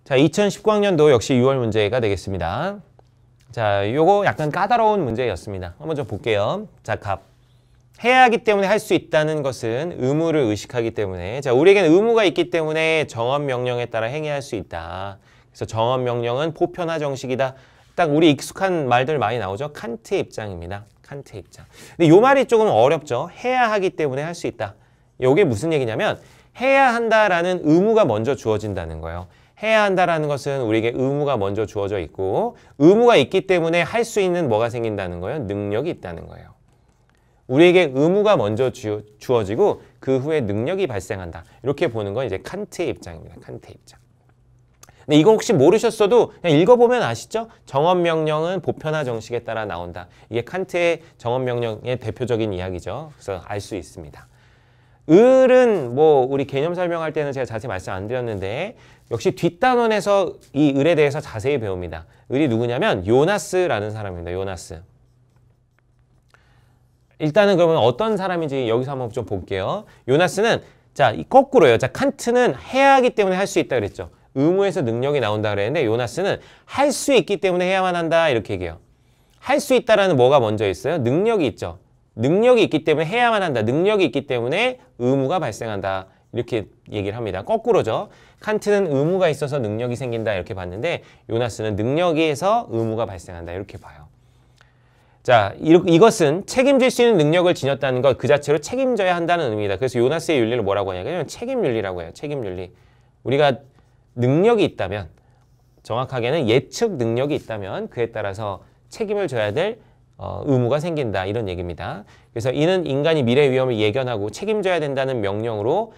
자, 2019학년도 역시 6월 문제가 되겠습니다. 자, 요거 약간 까다로운 문제였습니다. 한번 좀 볼게요. 자, 갑. 해야 하기 때문에 할 수 있다는 것은 의무를 의식하기 때문에, 자, 우리에게는 의무가 있기 때문에 정언 명령에 따라 행해할 수 있다. 그래서 정언 명령은 보편화 정식이다. 딱 우리 익숙한 말들 많이 나오죠. 칸트의 입장입니다. 칸트의 입장. 근데 요 말이 조금 어렵죠. 해야 하기 때문에 할 수 있다. 요게 무슨 얘기냐면 해야 한다라는 의무가 먼저 주어진다는 거예요. 해야 한다라는 것은 우리에게 의무가 먼저 주어져 있고, 의무가 있기 때문에 할 수 있는 뭐가 생긴다는 거예요? 능력이 있다는 거예요. 우리에게 의무가 먼저 주어지고 그 후에 능력이 발생한다. 이렇게 보는 건 이제 칸트의 입장입니다. 칸트의 입장. 근데 이거 혹시 모르셨어도 그냥 읽어보면 아시죠? 정언명령은 보편화 정식에 따라 나온다. 이게 칸트의 정언명령의 대표적인 이야기죠. 그래서 알 수 있습니다. 을은 뭐 우리 개념 설명할 때는 제가 자세히 말씀 안 드렸는데 역시 뒷단원에서 이 을에 대해서 자세히 배웁니다. 을이 누구냐면 요나스라는 사람입니다. 요나스. 일단은 그러면 어떤 사람인지 여기서 한번 좀 볼게요. 요나스는 자, 거꾸로예요. 자, 칸트는 해야 하기 때문에 할 수 있다 그랬죠. 의무에서 능력이 나온다 그랬는데 요나스는 할 수 있기 때문에 해야만 한다 이렇게 얘기해요. 할 수 있다라는 뭐가 먼저 있어요? 능력이 있죠. 능력이 있기 때문에 해야만 한다. 능력이 있기 때문에 의무가 발생한다. 이렇게 얘기를 합니다. 거꾸로죠. 칸트는 의무가 있어서 능력이 생긴다 이렇게 봤는데 요나스는 능력에서 의무가 발생한다 이렇게 봐요. 자, 이것은 책임질 수 있는 능력을 지녔다는 것 그 자체로 책임져야 한다는 의미다. 그래서 요나스의 윤리를 뭐라고 하냐면 책임윤리라고 해요. 책임윤리. 우리가 능력이 있다면, 정확하게는 예측 능력이 있다면 그에 따라서 책임을 져야 될 의무가 생긴다. 이런 얘기입니다. 그래서 이는 인간이 미래 위험을 예견하고 책임져야 된다는 명령으로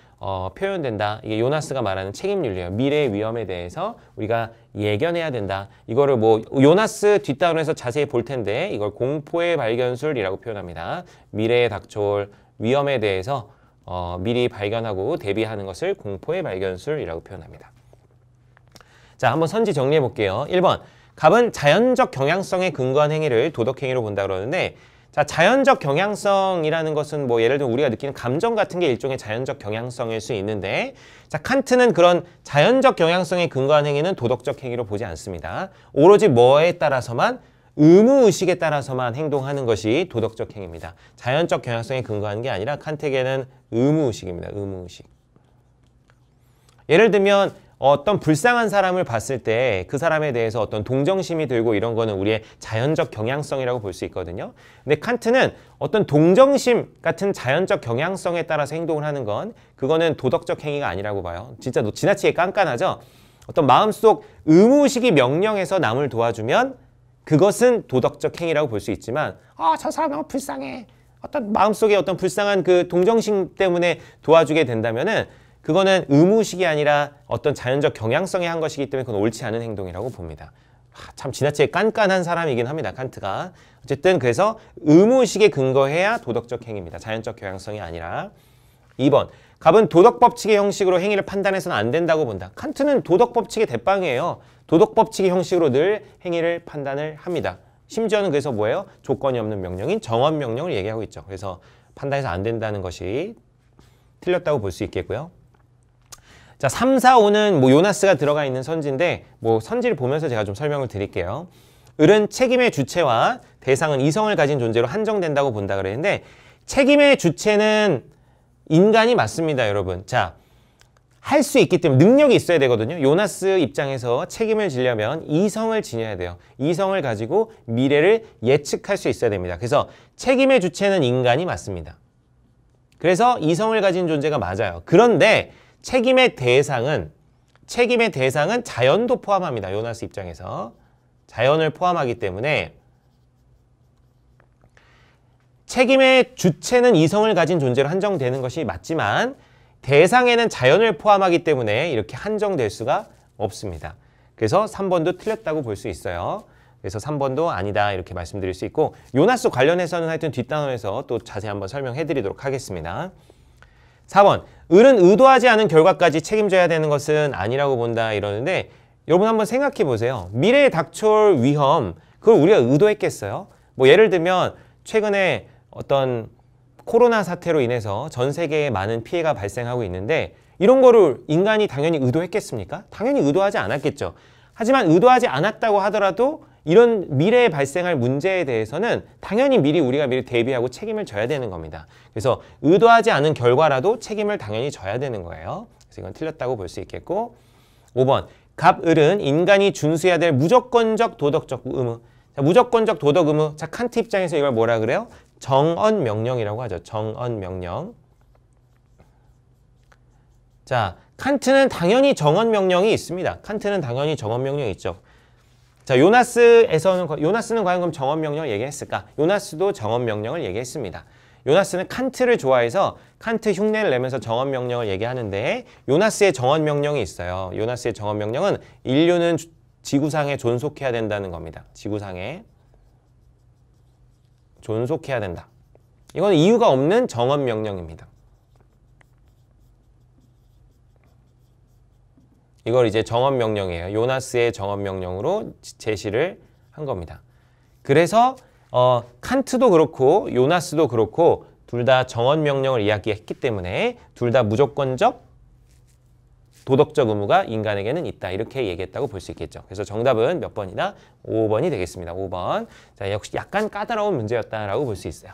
표현된다. 이게 요나스가 말하는 책임윤리예요. 미래 위험에 대해서 우리가 예견해야 된다. 이거를 뭐 요나스 뒷단원에서 자세히 볼 텐데 이걸 공포의 발견술이라고 표현합니다. 미래에 닥쳐올 위험에 대해서 미리 발견하고 대비하는 것을 공포의 발견술이라고 표현합니다. 자, 한번 선지 정리해 볼게요. 1번. 갑은 자연적 경향성에 근거한 행위를 도덕행위로 본다 그러는데, 자, 자연적 경향성이라는 것은 뭐 예를 들면 우리가 느끼는 감정 같은 게 일종의 자연적 경향성일 수 있는데, 자, 칸트는 그런 자연적 경향성에 근거한 행위는 도덕적 행위로 보지 않습니다. 오로지 뭐에 따라서만, 의무의식에 따라서만 행동하는 것이 도덕적 행위입니다. 자연적 경향성에 근거하는 게 아니라 칸트에게는 의무의식입니다. 의무의식. 예를 들면 어떤 불쌍한 사람을 봤을 때 그 사람에 대해서 어떤 동정심이 들고 이런 거는 우리의 자연적 경향성이라고 볼 수 있거든요. 근데 칸트는 어떤 동정심 같은 자연적 경향성에 따라서 행동을 하는 건 그거는 도덕적 행위가 아니라고 봐요. 진짜 지나치게 깐깐하죠? 어떤 마음속 의무의식이 명령해서 남을 도와주면 그것은 도덕적 행위라고 볼 수 있지만 저 사람 너무 불쌍해. 어떤 마음속에 어떤 불쌍한 그 동정심 때문에 도와주게 된다면은 그거는 의무의식이 아니라 어떤 자연적 경향성에 한 것이기 때문에 그건 옳지 않은 행동이라고 봅니다. 참 지나치게 깐깐한 사람이긴 합니다. 칸트가. 어쨌든 그래서 의무의식에 근거해야 도덕적 행위입니다. 자연적 경향성이 아니라. 2번. 갑은 도덕법칙의 형식으로 행위를 판단해서는 안 된다고 본다. 칸트는 도덕법칙의 대빵이에요. 도덕법칙의 형식으로 늘 행위를 판단을 합니다. 심지어는 그래서 뭐예요? 조건이 없는 명령인 정언명령을 얘기하고 있죠. 그래서 판단해서 안 된다는 것이 틀렸다고 볼 수 있겠고요. 자, 3, 4, 5는 뭐 요나스가 들어가 있는 선지인데 뭐 선지를 보면서 제가 좀 설명을 드릴게요. 을은 책임의 주체와 대상은 이성을 가진 존재로 한정된다고 본다 그랬는데 책임의 주체는 인간이 맞습니다, 여러분. 자, 할 수 있기 때문에 능력이 있어야 되거든요. 요나스 입장에서 책임을 지려면 이성을 지녀야 돼요. 이성을 가지고 미래를 예측할 수 있어야 됩니다. 그래서 책임의 주체는 인간이 맞습니다. 그래서 이성을 가진 존재가 맞아요. 그런데 책임의 대상은 자연도 포함합니다. 요나스 입장에서. 자연을 포함하기 때문에 책임의 주체는 이성을 가진 존재로 한정되는 것이 맞지만 대상에는 자연을 포함하기 때문에 이렇게 한정될 수가 없습니다. 그래서 3번도 틀렸다고 볼 수 있어요. 그래서 3번도 아니다 이렇게 말씀드릴 수 있고 요나스 관련해서는 하여튼 뒷단원에서 또 자세히 한번 설명해 드리도록 하겠습니다. 4번. 을은 의도하지 않은 결과까지 책임져야 되는 것은 아니라고 본다 이러는데 여러분 한번 생각해 보세요. 미래에 닥쳐올 위험 그걸 우리가 의도했겠어요? 뭐 예를 들면 최근에 어떤 코로나 사태로 인해서 전 세계에 많은 피해가 발생하고 있는데 이런 거를 인간이 당연히 의도했겠습니까? 당연히 의도하지 않았겠죠. 하지만 의도하지 않았다고 하더라도 이런 미래에 발생할 문제에 대해서는 당연히 우리가 미리 대비하고 책임을 져야 되는 겁니다. 그래서 의도하지 않은 결과라도 책임을 당연히 져야 되는 거예요. 그래서 이건 틀렸다고 볼 수 있겠고 5번 갑을은 인간이 준수해야 될 무조건적 도덕적 의무. 자, 무조건적 도덕 의무. 자, 칸트 입장에서 이걸 뭐라 그래요? 정언 명령이라고 하죠. 정언 명령. 자, 칸트는 당연히 정언 명령이 있습니다. 칸트는 당연히 정언 명령이 있죠. 자, 요나스는 과연 그럼 정언 명령을 얘기했을까? 요나스도 정언 명령을 얘기했습니다. 요나스는 칸트를 좋아해서 칸트 흉내를 내면서 정언 명령을 얘기하는데 요나스의 정언 명령이 있어요. 요나스의 정언 명령은 인류는 지구상에 존속해야 된다는 겁니다. 지구상에 존속해야 된다. 이건 이유가 없는 정언 명령입니다. 이걸 이제 정언 명령이에요. 요나스의 정언 명령으로 제시를 한 겁니다. 그래서 칸트도 그렇고 요나스도 그렇고 둘 다 정언 명령을 이야기했기 때문에 둘 다 무조건적 도덕적 의무가 인간에게는 있다. 이렇게 얘기했다고 볼 수 있겠죠. 그래서 정답은 몇 번이다? 5번이 되겠습니다. 5번. 자, 역시 약간 까다로운 문제였다라고 볼 수 있어요.